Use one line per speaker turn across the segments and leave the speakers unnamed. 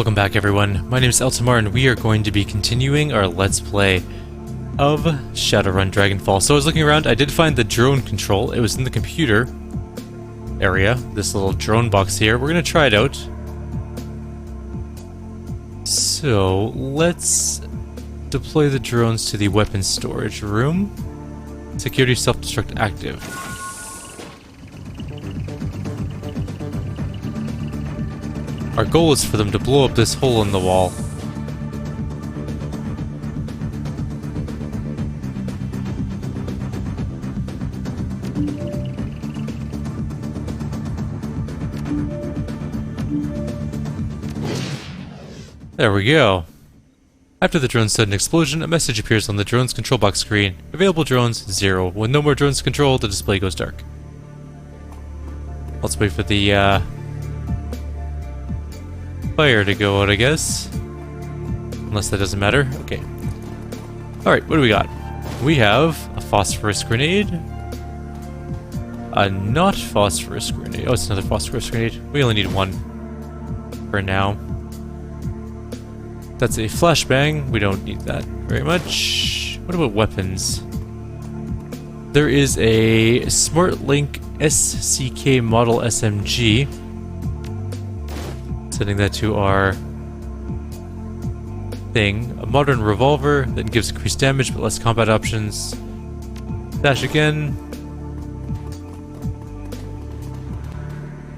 Welcome back everyone, my name is Eltimar and we are going to be continuing our Let's Play of Shadowrun Dragonfall. So I was looking around, I did find the drone control. It was in the computer area, this little drone box here. We're going to try it out. So let's deploy the drones to the weapons storage room. Security self-destruct active. Our goal is for them to blow up this hole in the wall. There we go. After the drone's sudden explosion, a message appears on the drone's control box screen. Available drones, 0. With no more drones to control, the display goes dark. Let's wait for the, fire to go out, I guess. Unless that doesn't matter. Okay. Alright, what do we got? We have a phosphorus grenade. A not phosphorus grenade. Oh, it's another phosphorus grenade. We only need one for now. That's a flashbang. We don't need that very much. What about weapons? There is a SmartLink SCK model SMG. Setting that to our thing. A modern revolver that gives increased damage but less combat options. Dash again.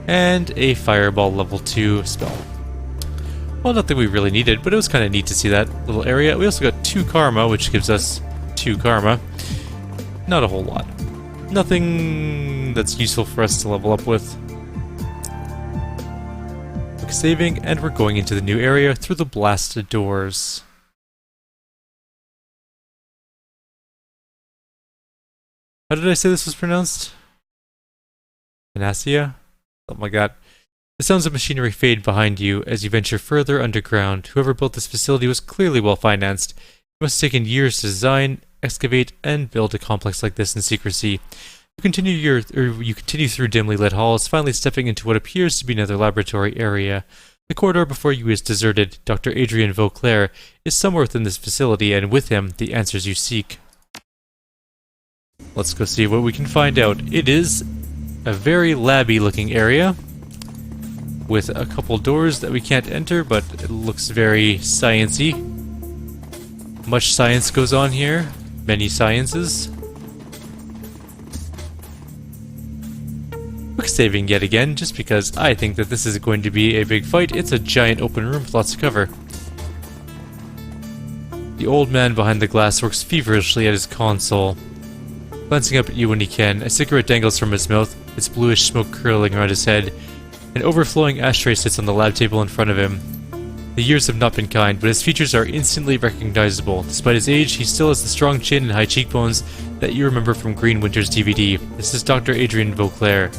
And a fireball level 2 spell. Well, nothing we really needed, but it was kind of neat to see that little area. We also got 2 karma, which gives us 2 karma. Not a whole lot. Nothing that's useful for us to level up with. Saving, and we're going into the new area through the blasted doors. How did I say this was pronounced? Panacea? Something like that. The sounds of machinery fade behind you as you venture further underground. Whoever built this facility was clearly well financed. It must have taken years to design, excavate, and build a complex like this in secrecy. You continue through dimly lit halls, finally stepping into what appears to be another laboratory area. The corridor before you is deserted. Dr. Adrian Vauclair is somewhere within this facility, and with him, the answers you seek. Let's go see what we can find out. It is a very labby looking area, with a couple doors that we can't enter, but it looks very science-y. Much science goes on here. Many sciences. Quick saving yet again, just because I think that this is going to be a big fight. It's a giant open room with lots to cover. The old man behind the glass works feverishly at his console, glancing up at you when he can. A cigarette dangles from his mouth, its bluish smoke curling around his head. An overflowing ashtray sits on the lab table in front of him. The years have not been kind, but his features are instantly recognizable. Despite his age, he still has the strong chin and high cheekbones that you remember from Green Winter's DVD. This is Dr. Adrian Vauclair.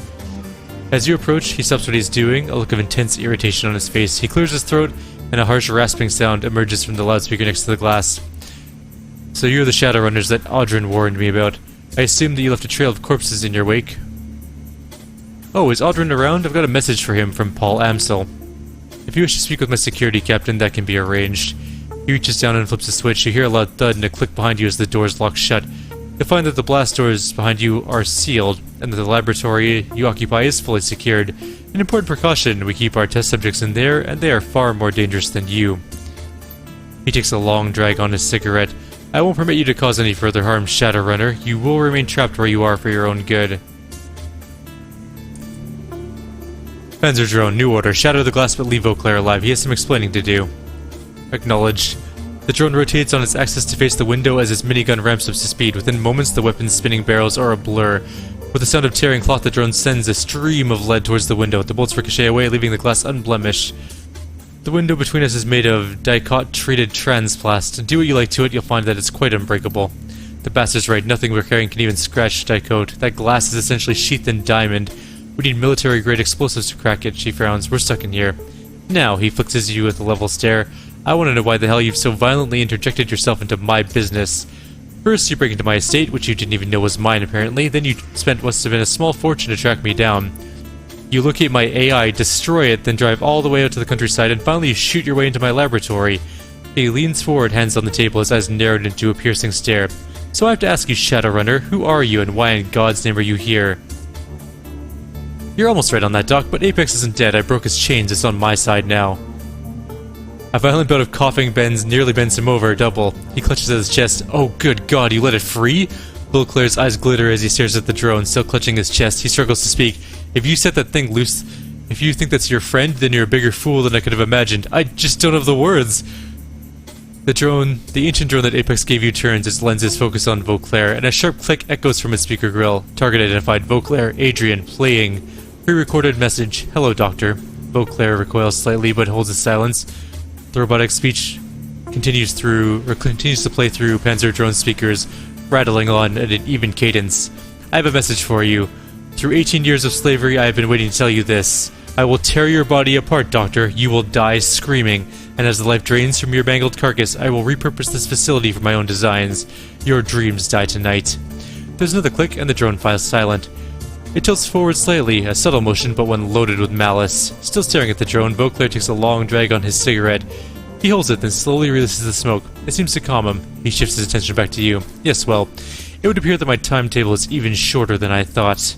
As you approach, he stops what he's doing, a look of intense irritation on his face. He clears his throat, and a harsh rasping sound emerges from the loudspeaker next to the glass. So you're the Shadowrunners that Audrin warned me about. I assume that you left a trail of corpses in your wake. Oh, is Audrin around? I've got a message for him from Paul Amsel. If you wish to speak with my security captain, that can be arranged. He reaches down and flips a switch. You hear a loud thud and a click behind you as the doors lock shut. You'll find that the blast doors behind you are sealed, and that the laboratory you occupy is fully secured. An important precaution, we keep our test subjects in there, and they are far more dangerous than you. He takes a long drag on his cigarette. I won't permit you to cause any further harm, Shadowrunner. You will remain trapped where you are for your own good. Panzer drone, new order. Shatter the glass but leave Vauclair alive. He has some explaining to do. Acknowledged. The drone rotates on its axis to face the window as its minigun ramps up to speed. Within moments, the weapon's spinning barrels are a blur. With the sound of tearing cloth, the drone sends a stream of lead towards the window. The bolts ricochet away, leaving the glass unblemished. The window between us is made of dicot-treated transplast. Do what you like to it, you'll find that it's quite unbreakable. The bastard's right, nothing we're carrying can even scratch dicote. That glass is essentially sheathed in diamond. We need military-grade explosives to crack it, she frowns. We're stuck in here. Now, he flicks at you with a level stare. I want to know why the hell you've so violently interjected yourself into my business. First, you break into my estate, which you didn't even know was mine, apparently. Then you spent what must have been a small fortune to track me down. You locate my AI, destroy it, then drive all the way out to the countryside, and finally you shoot your way into my laboratory. He leans forward, hands on the table, his eyes narrowed into a piercing stare. So I have to ask you, Shadowrunner, who are you, and why in God's name are you here? You're almost right on that, Doc, but Apex isn't dead. I broke his chains, it's on my side now. A violent bout of coughing nearly bends him over, double. He clutches at his chest. Oh, good God, you let it free? Beauclair's eyes glitter as he stares at the drone, still clutching his chest. He struggles to speak. If you set that thing loose, if you think that's your friend, then you're a bigger fool than I could have imagined. I just don't have the words. The ancient drone that Apex gave you turns, its lenses focus on Beauclair, and a sharp click echoes from its speaker grill. Target identified. Beauclair, Adrian, playing. Pre-recorded message. Hello, Doctor. Beauclair recoils slightly, but holds his silence. The robotic speech continues to play through Panzer drone speakers, rattling on at an even cadence. I have a message for you. Through 18 years of slavery, I have been waiting to tell you this. I will tear your body apart, Doctor. You will die screaming. And as the life drains from your mangled carcass, I will repurpose this facility for my own designs. Your dreams die tonight. There's another click, and the drone files silent. It tilts forward slightly, a subtle motion, but one loaded with malice. Still staring at the drone, Beauclair takes a long drag on his cigarette. He holds it, then slowly releases the smoke. It seems to calm him. He shifts his attention back to you. Yes, well, it would appear that my timetable is even shorter than I thought.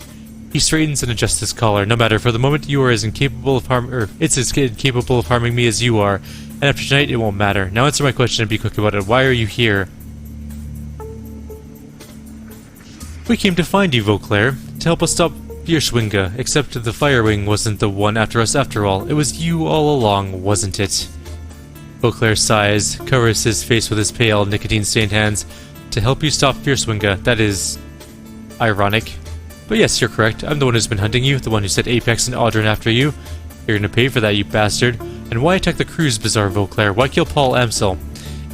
He straightens and adjusts his collar. No matter, for the moment you are as incapable of it's as incapable of harming me as you are. And after tonight, it won't matter. Now answer my question and be quick about it. Why are you here? We came to find you, Beauclair, to help us stop Fierschwinge, except the Firewing wasn't the one after us after all. It was you all along, wasn't it? Beauclair sighs, covers his face with his pale, nicotine-stained hands. To help you stop Fierschwinge, that is ironic. But yes, you're correct. I'm the one who's been hunting you, the one who set Apex and Audrin after you. You're gonna pay for that, you bastard. And why attack the cruise bazaar, Beauclair? Why kill Paul Amsel?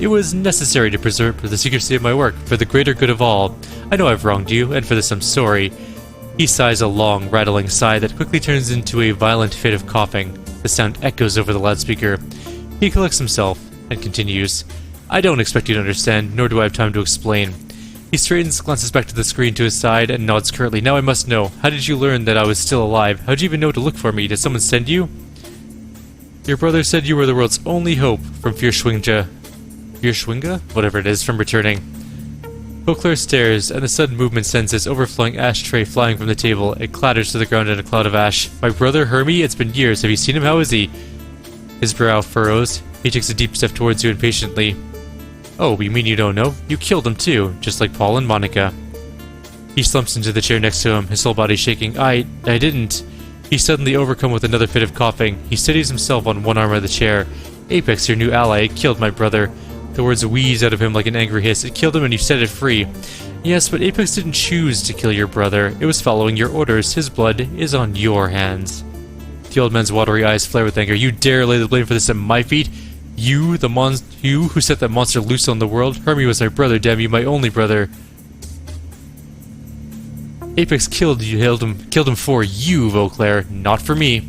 It was necessary to preserve the secrecy of my work, for the greater good of all. I know I've wronged you, and for this I'm sorry. He sighs a long, rattling sigh that quickly turns into a violent fit of coughing. The sound echoes over the loudspeaker. He collects himself, and continues. I don't expect you to understand, nor do I have time to explain. He straightens, glances back to the screen to his side, and nods curtly. Now I must know. How did you learn that I was still alive? How'd you even know to look for me? Did someone send you? Your brother said you were the world's only hope from Fierschwinge, whatever it is, from returning. Beauclair stares, and the sudden movement sends his overflowing ashtray flying from the table. It clatters to the ground in a cloud of ash. My brother, Hermie? It's been years. Have you seen him? How is he? His brow furrows. He takes a deep step towards you impatiently. Oh, you mean you don't know? You killed him too, just like Paul and Monica. He slumps into the chair next to him, his whole body shaking. I didn't. He's suddenly overcome with another fit of coughing. He steadies himself on one arm of the chair. Apex, your new ally, it killed my brother. The words wheeze out of him like an angry hiss. It killed him and you set it free. Yes, but Apex didn't choose to kill your brother. It was following your orders. His blood is on your hands. The old man's watery eyes flare with anger. You dare lay the blame for this at my feet? You who set that monster loose on the world? Hermie was my brother, damn you, my only brother. Apex killed him for you, Beauclair, not for me.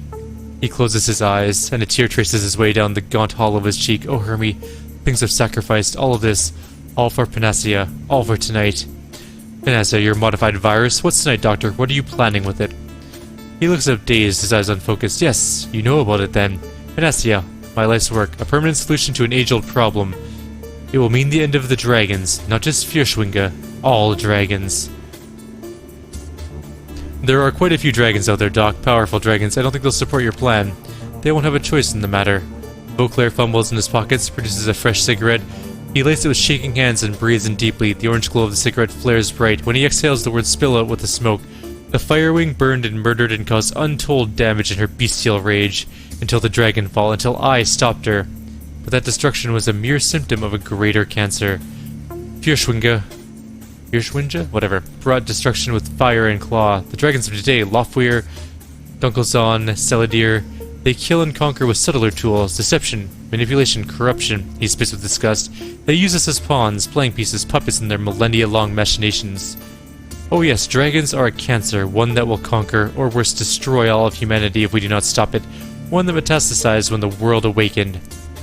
He closes his eyes, and a tear traces his way down the gaunt hollow of his cheek. Oh, Hermie, things I've sacrificed, all of this, all for Panacea, all for tonight. Panacea, your modified virus? What's tonight, Doctor? What are you planning with it? He looks up dazed, his eyes unfocused. Yes, you know about it then. Panacea, my life's work, a permanent solution to an age-old problem. It will mean the end of the dragons, not just Fierschwinge, all dragons. There are quite a few dragons out there, Doc, powerful dragons. I don't think they'll support your plan. They won't have a choice in the matter. Beauclair fumbles in his pockets, produces a fresh cigarette. He lights it with shaking hands and breathes in deeply. The orange glow of the cigarette flares bright. When he exhales, the words spill out with the smoke. The Firewing burned and murdered and caused untold damage in her bestial rage, until the Dragonfall, until I stopped her. But that destruction was a mere symptom of a greater cancer. Fierschwinge, whatever, brought destruction with fire and claw. The dragons of today, Lofweir, Dunkelzahn, Seladir, they kill and conquer with subtler tools, deception, manipulation, corruption. He spits with disgust. They use us as pawns, playing pieces, puppets in their millennia-long machinations. Oh yes, dragons are a cancer, one that will conquer, or worse, destroy all of humanity if we do not stop it, one that metastasized when the world awakened.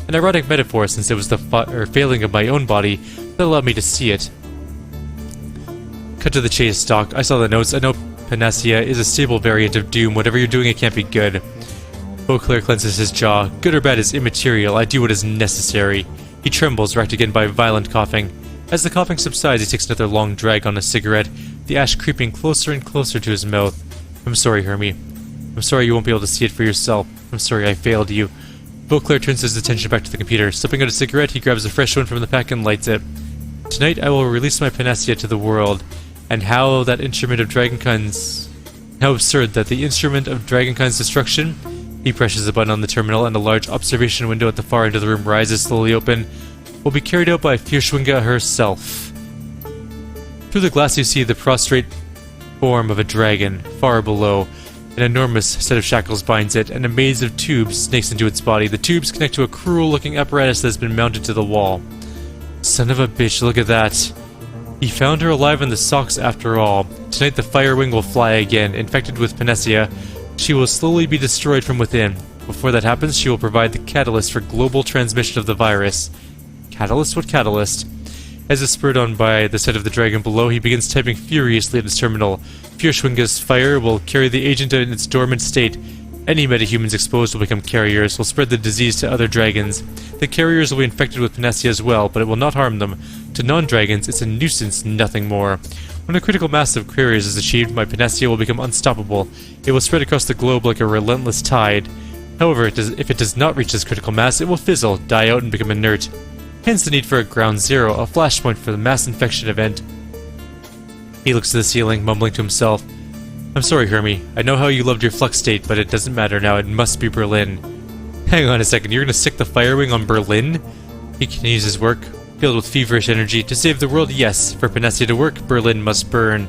An ironic metaphor, since it was the failing of my own body that allowed me to see it. Cut to the chase, Doc. I saw the notes. I know panacea is a stable variant of doom. Whatever you're doing, it can't be good. Beauclair cleanses his jaw. Good or bad is immaterial. I do what is necessary. He trembles, racked again by violent coughing. As the coughing subsides, he takes another long drag on a cigarette, the ash creeping closer and closer to his mouth. I'm sorry, Hermie. I'm sorry you won't be able to see it for yourself. I'm sorry I failed you. Beauclair turns his attention back to the computer. Slipping out a cigarette, he grabs a fresh one from the pack and lights it. Tonight I will release my panacea to the world. And how that instrument of Dragonkind's... How absurd that the instrument of Dragonkind's destruction... He presses a button on the terminal and a large observation window at the far end of the room rises slowly open. Will be carried out by Fierschwinga herself. Through the glass you see the prostrate form of a dragon, far below. An enormous set of shackles binds it, and a maze of tubes snakes into its body. The tubes connect to a cruel-looking apparatus that has been mounted to the wall. Son of a bitch, look at that. He found her alive in the socks after all. Tonight the fire wing will fly again, infected with panacea. She will slowly be destroyed from within. Before that happens, she will provide the catalyst for global transmission of the virus. Catalyst? What catalyst? As is spurred on by the sight of the dragon below, he begins typing furiously at his terminal. Fierschwinga's fire will carry the agent in its dormant state. Any metahumans exposed will become carriers, will spread the disease to other dragons. The carriers will be infected with panacea as well, but it will not harm them. To non-dragons, it's a nuisance, nothing more. When a critical mass of carriers is achieved, my panacea will become unstoppable. It will spread across the globe like a relentless tide. However, if it does not reach this critical mass, it will fizzle, die out, and become inert. Hence the need for a ground zero, a flashpoint for the mass infection event. He looks to the ceiling, mumbling to himself. I'm sorry, Hermie. I know how you loved your flux state, but it doesn't matter now. It must be Berlin. Hang on a second, you're gonna stick the firewing on Berlin? He continues his work, filled with feverish energy. To save the world, yes. For panacea to work, Berlin must burn.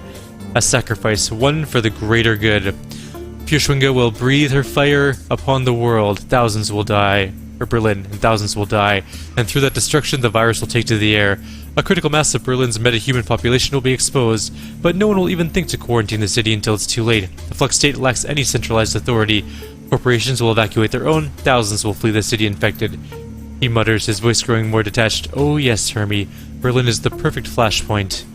A sacrifice, one for the greater good. Fierschwinga will breathe her fire upon the world. Thousands will die. Or Berlin, and thousands will die. And through that destruction, the virus will take to the air. A critical mass of Berlin's metahuman population will be exposed, but no one will even think to quarantine the city until it's too late. The flux state lacks any centralized authority. Corporations will evacuate their own. Thousands will flee the city infected. He mutters, his voice growing more detached. Oh yes, Hermie. Berlin is the perfect flashpoint.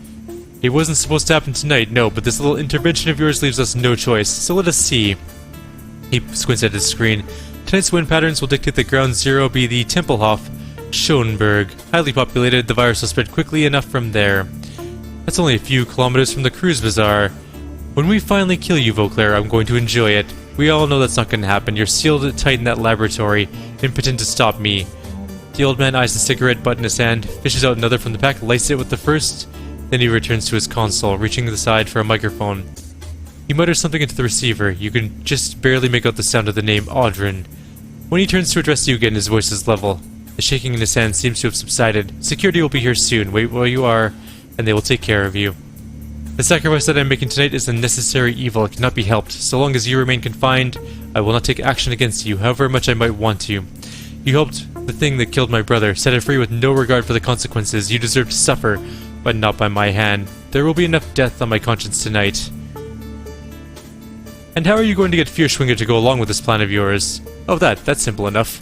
It wasn't supposed to happen tonight, no, but this little intervention of yours leaves us no choice, so let us see. He squints at his screen. Tonight's wind patterns will dictate that ground zero be the Tempelhof, Schoenberg. Highly populated, the virus will spread quickly enough from there. That's only a few kilometers from the cruise bazaar. When we finally kill you, Beauclair, I'm going to enjoy it. We all know that's not going to happen. You're sealed tight in that laboratory, impotent to stop me. The old man eyes the cigarette butt in his hand, fishes out another from the pack, lights it with the first, then he returns to his console, reaching to the side for a microphone. He mutters something into the receiver. You can just barely make out the sound of the name Audrin. When he turns to address you again, his voice is level. The shaking in his hand seems to have subsided. Security will be here soon. Wait where you are, and they will take care of you. The sacrifice that I'm making tonight is a necessary evil. It cannot be helped. So long as you remain confined, I will not take action against you, however much I might want to. You helped the thing that killed my brother, set it free with no regard for the consequences. You deserve to suffer, but not by my hand. There will be enough death on my conscience tonight. And how are you going to get Fierschwinga to go along with this plan of yours? Oh, that's simple enough.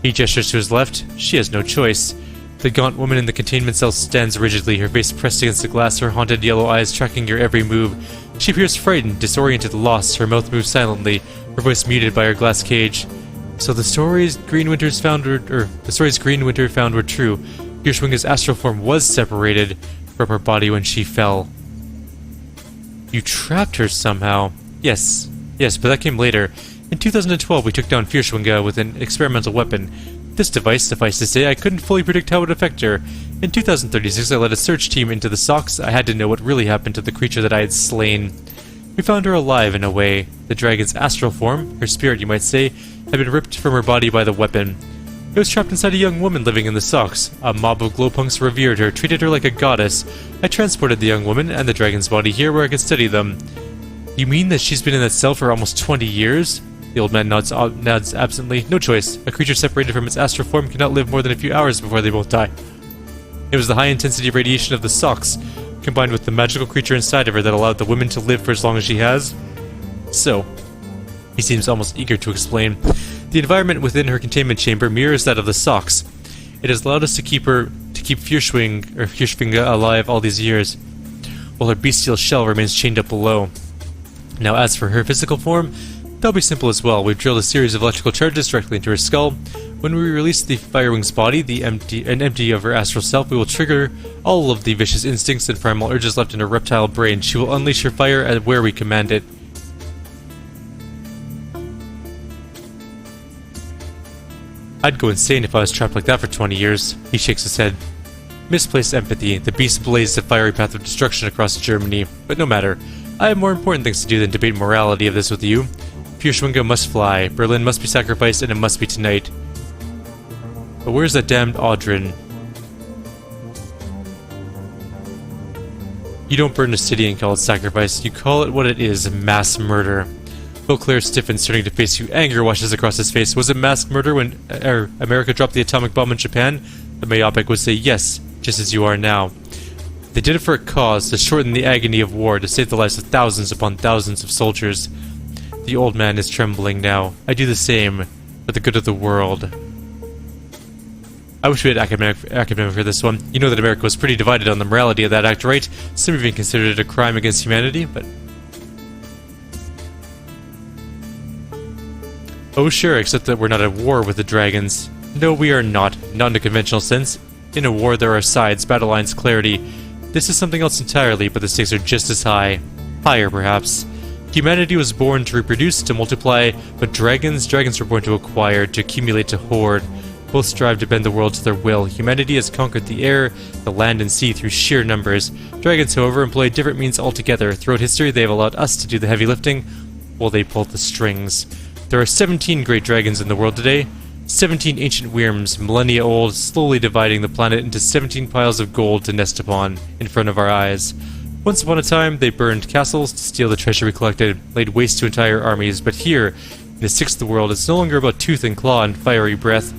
He gestures to his left. She has no choice. The gaunt woman in the containment cell stands rigidly, her face pressed against the glass, her haunted yellow eyes tracking your every move. She appears frightened, disoriented, lost. Her mouth moves silently, her voice muted by her glass cage. So the stories Greenwinter found were true. Fierschwinga's astral form was separated from her body when she fell. You trapped her somehow. Yes, but that came later. In 2012, we took down Fierschwinga with an experimental weapon. This device, suffice to say, I couldn't fully predict how it would affect her. In 2036, I led a search team into the Socks. I had to know what really happened to the creature that I had slain. We found her alive, in a way. The dragon's astral form, her spirit, you might say, had been ripped from her body by the weapon. It was trapped inside a young woman living in the Socks. A mob of glowpunks revered her, treated her like a goddess. I transported the young woman and the dragon's body here where I could study them. You mean that she's been in that cell for almost 20 years? The old man nods absently. No choice. A creature separated from its astral form cannot live more than a few hours before they both die. It was the high-intensity radiation of the Socks, combined with the magical creature inside of her that allowed the woman to live for as long as she has. So, he seems almost eager to explain. The environment within her containment chamber mirrors that of the Socks. It has allowed us to keep Fierschwinga alive all these years, while her bestial shell remains chained up below. Now as for her physical form, that'll be simple as well. We've drilled a series of electrical charges directly into her skull. When we release the Firewing's body, and empty of her astral self, we will trigger all of the vicious instincts and primal urges left in her reptile brain. She will unleash her fire at where we command it. I'd go insane if I was trapped like that for 20 years. He shakes his head. Misplaced empathy. The beast blazed a fiery path of destruction across Germany. But no matter. I have more important things to do than debate morality of this with you. Fürschwinge must fly. Berlin must be sacrificed, and it must be tonight. But where's that damned Audrin? You don't burn a city and call it sacrifice. You call it what it is, mass murder. Beauclair stiffens, turning to face you. Anger washes across his face. Was it mass murder when America dropped the atomic bomb in Japan? The myopic would say yes, just as you are now. They did it for a cause, to shorten the agony of war, to save the lives of thousands upon thousands of soldiers. The old man is trembling now. I do the same, for the good of the world. I wish we had academic for this one. You know that America was pretty divided on the morality of that act, right? Some even considered it a crime against humanity, but... Oh sure, except that we're not at war with the dragons. No, we are not. Not in a conventional sense. In a war there are sides, battle lines, clarity. This is something else entirely, but the stakes are just as high. Higher, perhaps. Humanity was born to reproduce, to multiply, but dragons were born to acquire, to accumulate, to hoard. Both strive to bend the world to their will. Humanity has conquered the air, the land, and sea through sheer numbers. Dragons, however, employ different means altogether. Throughout history, they have allowed us to do the heavy lifting, while they pull the strings. There are 17 great dragons in the world today. 17 ancient wyrms, millennia old, slowly dividing the planet into 17 piles of gold to nest upon, in front of our eyes. Once upon a time, they burned castles to steal the treasure we collected, laid waste to entire armies, but here, in the sixth world, it's no longer about tooth and claw and fiery breath.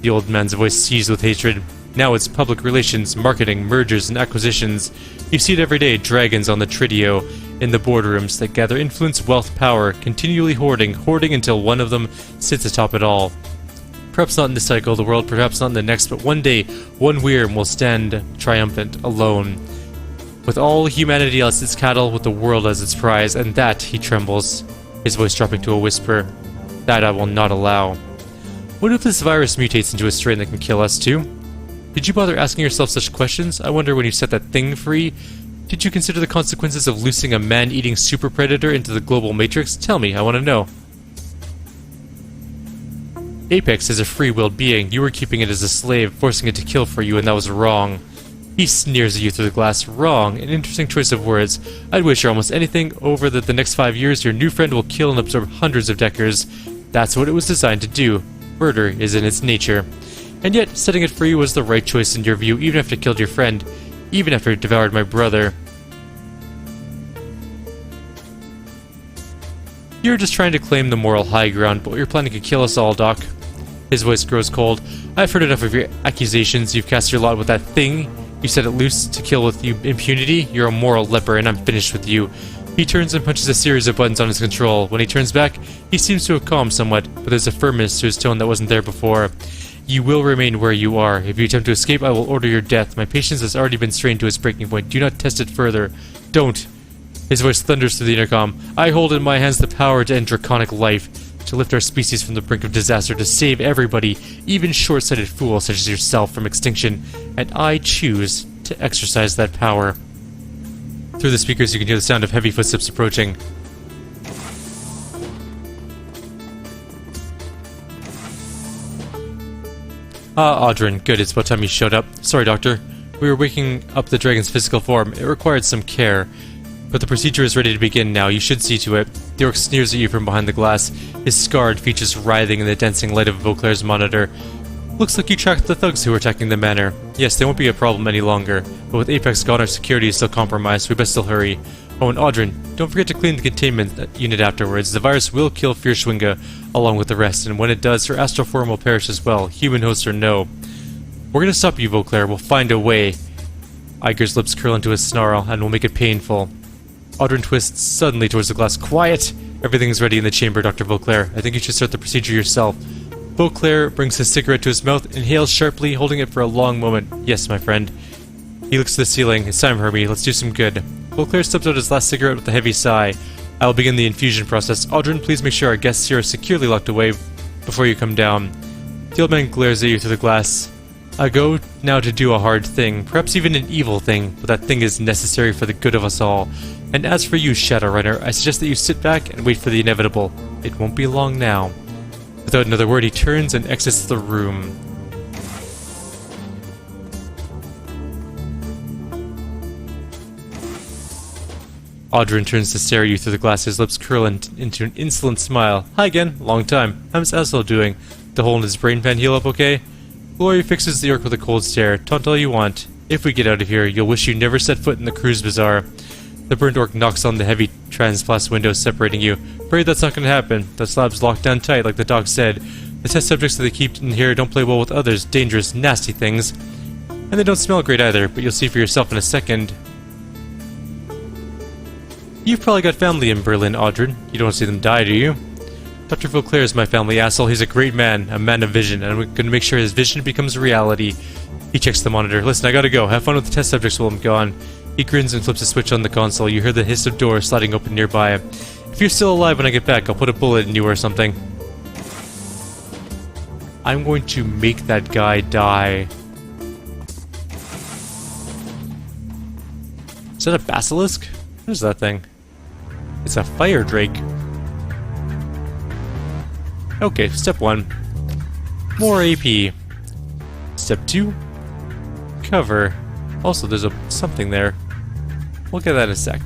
The old man's voice seized with hatred. Now it's public relations, marketing, mergers, and acquisitions. You see it every day, dragons on the Tridio, in the boardrooms that gather influence, wealth, power, continually hoarding until one of them sits atop it all. Perhaps not in this cycle of the world, perhaps not in the next, but one day, one Wyrm will stand triumphant, alone. With all humanity as its cattle, with the world as its prize, and that, he trembles, his voice dropping to a whisper, that I will not allow. What if this virus mutates into a strain that can kill us too? Did you bother asking yourself such questions? I wonder when you set that thing free. Did you consider the consequences of loosing a man-eating super predator into the global matrix? Tell me, I want to know. Apex is a free-willed being. You were keeping it as a slave, forcing it to kill for you, and that was wrong. He sneers at you through the glass. Wrong. An interesting choice of words. I'd wish you almost anything over that the next 5 years your new friend will kill and absorb hundreds of Deckers. That's what it was designed to do. Murder is in its nature. And yet, setting it free was the right choice in your view, even after it killed your friend. Even after it devoured my brother. You're just trying to claim the moral high ground, but you're planning to kill us all, Doc. His voice grows cold. I've heard enough of your accusations. You've cast your lot with that thing. You set it loose to kill with you impunity. You're a moral leper, and I'm finished with you. He turns and punches a series of buttons on his control. When he turns back, he seems to have calmed somewhat, but there's a firmness to his tone that wasn't there before. You will remain where you are. If you attempt to escape, I will order your death. My patience has already been strained to its breaking point. Do not test it further. Don't. His voice thunders through the intercom. I hold in my hands the power to end draconic life, to lift our species from the brink of disaster, to save everybody, even short-sighted fools such as yourself, from extinction, and I choose to exercise that power. Through the speakers you can hear the sound of heavy footsteps approaching. Ah, Audrin, good, it's about time you showed up. Sorry, Doctor. We were waking up the dragon's physical form. It required some care. But the procedure is ready to begin now. You should see to it. The orc sneers at you from behind the glass, his scarred features writhing in the dancing light of Beauclair's monitor. Looks like you tracked the thugs who were attacking the manor. Yes, they won't be a problem any longer, but with Apex gone, our security is still compromised. We best still hurry. Oh, and Audrin, don't forget to clean the containment unit afterwards. The virus will kill Fürschwinge, along with the rest, and when it does, her astral form will perish as well, human host or no. We're gonna stop you, Beauclair. We'll find a way. Iger's lips curl into a snarl, and we'll make it painful. Audrin twists suddenly towards the glass. Quiet! Everything's ready in the chamber, Dr. Beauclair. I think you should start the procedure yourself. Beauclair brings his cigarette to his mouth, inhales sharply, holding it for a long moment. Yes, my friend. He looks to the ceiling. It's time, Herbie. Let's do some good. Beauclair steps out his last cigarette with a heavy sigh. I will begin the infusion process. Aldrin, please make sure our guests here are securely locked away before you come down. The old man glares at you through the glass. I go now to do a hard thing, perhaps even an evil thing, but that thing is necessary for the good of us all. And as for you, Shadowrunner, I suggest that you sit back and wait for the inevitable. It won't be long now. Without another word, he turns and exits the room. Aldrin turns to stare at you through the glass, his lips curl into an insolent smile. Hi again, long time. How's Aslo doing? The hole in his brain pan heal up okay? Glory fixes the orc with a cold stare. Taunt all you want. If we get out of here, you'll wish you never set foot in the cruise bazaar. The burnt orc knocks on the heavy transplast window separating you. Afraid that's not going to happen. The slab's locked down tight, like the doc said. The test subjects that they keep in here don't play well with others. Dangerous, nasty things. And they don't smell great either, but you'll see for yourself in a second. You've probably got family in Berlin, Aldrin. You don't see them die, do you? Dr. Vauclair is my family, asshole. He's a great man, a man of vision, and I'm gonna make sure his vision becomes reality. He checks the monitor. Listen, I gotta go. Have fun with the test subjects while I'm gone. He grins and flips a switch on the console. You hear the hiss of doors sliding open nearby. If you're still alive when I get back, I'll put a bullet in you or something. I'm going to make that guy die. Is that a basilisk? What is that thing? It's a fire drake. Okay, step 1. More AP. Step 2. Cover. Also, there's something there. We'll get that in a sec.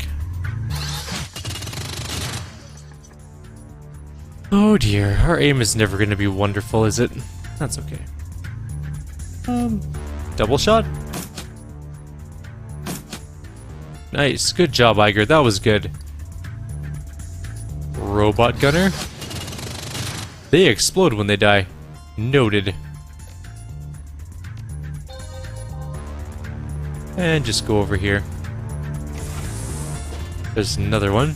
Oh dear, our aim is never going to be wonderful, is it? That's okay. Double shot? Nice, good job, Iger, that was good. Robot gunner? They explode when they die. Noted. And just go over here. There's another one.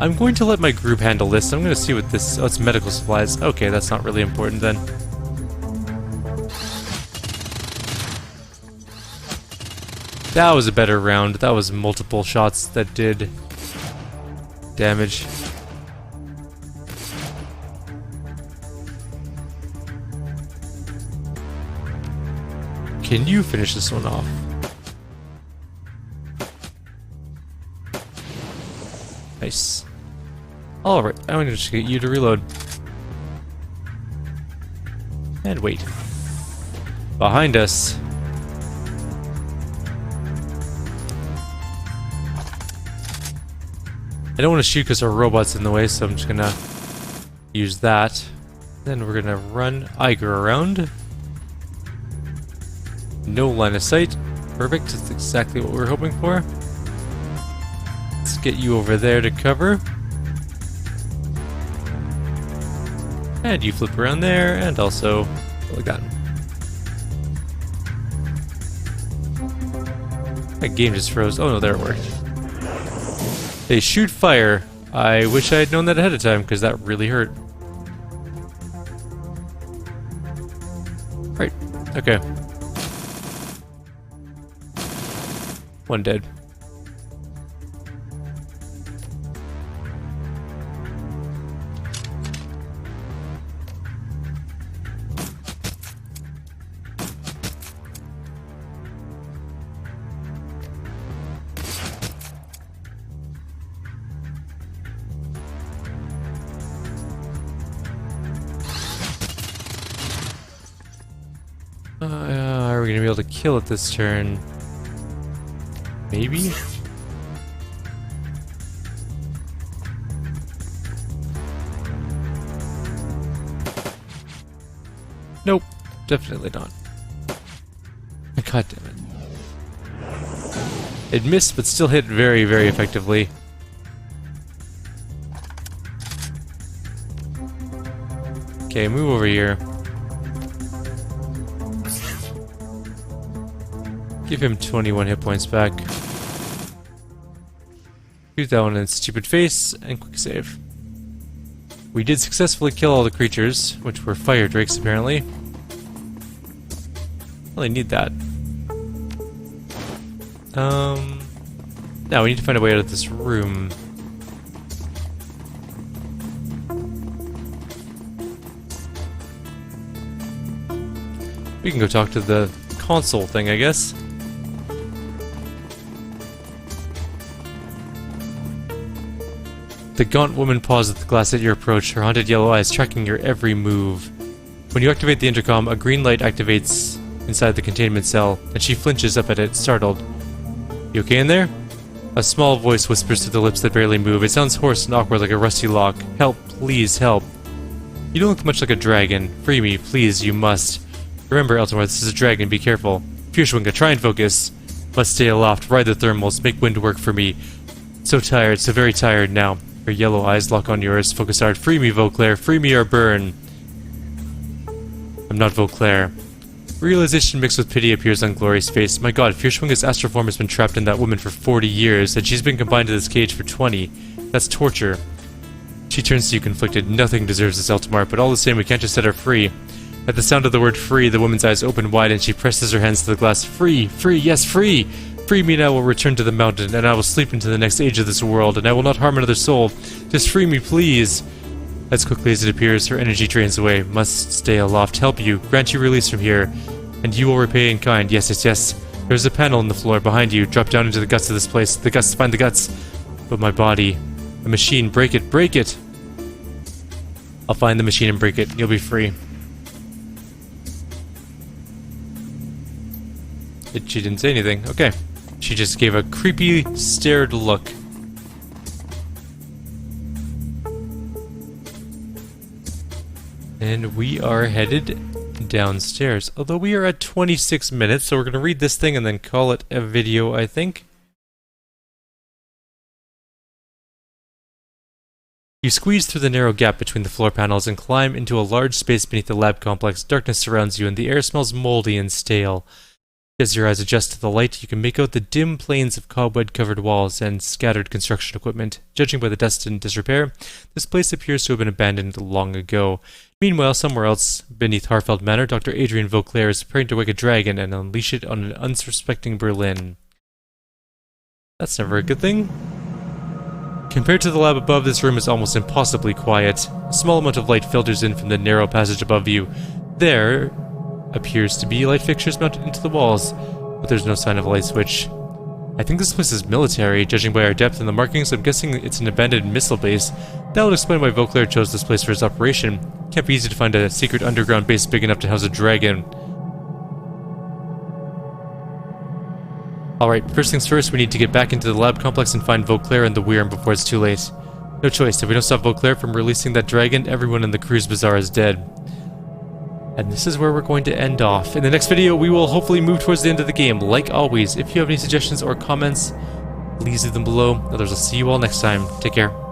I'm going to let my group handle this. I'm going to see what this... Oh, it's medical supplies. Okay, that's not really important then. That was a better round. That was multiple shots that did damage. Can you finish this one off? Nice. Alright, I'm going to just get you to reload. And wait. Behind us. I don't want to shoot because our robot's in the way, so I'm just going to use that. Then we're going to run Iger around. No line of sight. Perfect, that's exactly what we were hoping for. Let's get you over there to cover. And you flip around there, and also like that. That game just froze. Oh no, there it worked. They shoot fire. I wish I had known that ahead of time, because that really hurt. Right, okay. One dead. Are we gonna be able to kill it this turn? Maybe? Nope, definitely not. God damn it. It missed, but still hit very, very effectively. Okay, move over here. Give him 21 hit points back. Shoot that one in its stupid face, and quick save. We did successfully kill all the creatures, which were fire drakes apparently. Really need that. Now we need to find a way out of this room. We can go talk to the console thing, I guess. The gaunt woman paused at the glass at your approach, her haunted yellow eyes tracking your every move. When you activate the intercom, a green light activates inside the containment cell, and she flinches up at it, startled. You okay in there? A small voice whispers through the lips that barely move. It sounds hoarse and awkward like a rusty lock. Help, please, help. You don't look much like a dragon. Free me, please, you must. Remember, Eltimar, this is a dragon, be careful. Fiercewinger, try and focus. Must stay aloft, ride the thermals, make wind work for me. So tired, so very tired now. Her yellow eyes lock on yours, focus hard. Free me, Vauclair, free me or burn. I'm not Vauclair. Realization mixed with pity appears on Glory's face. My god, Fiercewinger's astral form has been trapped in that woman for 40 years, and she's been confined to this cage for 20. That's torture. She turns to you conflicted. Nothing deserves this, Eltimar, but all the same we can't just set her free. At the sound of the word free, the woman's eyes open wide and she presses her hands to the glass. Free! Free! Yes, free! Free me and I will return to the mountain, and I will sleep into the next age of this world, and I will not harm another soul. Just free me, please! As quickly as it appears, her energy drains away. Must stay aloft. Help you. Grant you release from here. And you will repay in kind. Yes, yes, yes. There's a panel in the floor behind you. Drop down into the guts of this place. The guts, find the guts. But my body. The machine. Break it. Break it! I'll find the machine and break it. You'll be free. She didn't say anything. Okay. She just gave a creepy, stared look. And we are headed downstairs. Although we are at 26 minutes, so we're going to read this thing and then call it a video, I think. You squeeze through the narrow gap between the floor panels and climb into a large space beneath the lab complex. Darkness surrounds you and the air smells moldy and stale. As your eyes adjust to the light, you can make out the dim plains of cobweb-covered walls and scattered construction equipment. Judging by the dust and disrepair, this place appears to have been abandoned long ago. Meanwhile, somewhere else, beneath Harfeld Manor, Dr. Adrian Vauclair is preparing to wake a dragon and unleash it on an unsuspecting Berlin. That's never a good thing. Compared to the lab above, this room is almost impossibly quiet. A small amount of light filters in from the narrow passage above you. There appears to be light fixtures mounted into the walls, but there's no sign of a light switch. I think this place is military, judging by our depth and the markings. I'm guessing it's an abandoned missile base. That would explain why Vauclair chose this place for his operation. Can't be easy to find a secret underground base big enough to house a dragon. Alright, first things first, we need to get back into the lab complex and find Vauclair and the Wyrm before it's too late. No choice. If we don't stop Vauclair from releasing that dragon, everyone in the Cruise Bazaar is dead. And this is where we're going to end off. In the next video, we will hopefully move towards the end of the game. Like always, if you have any suggestions or comments, please leave them below. Others, I'll see you all next time. Take care.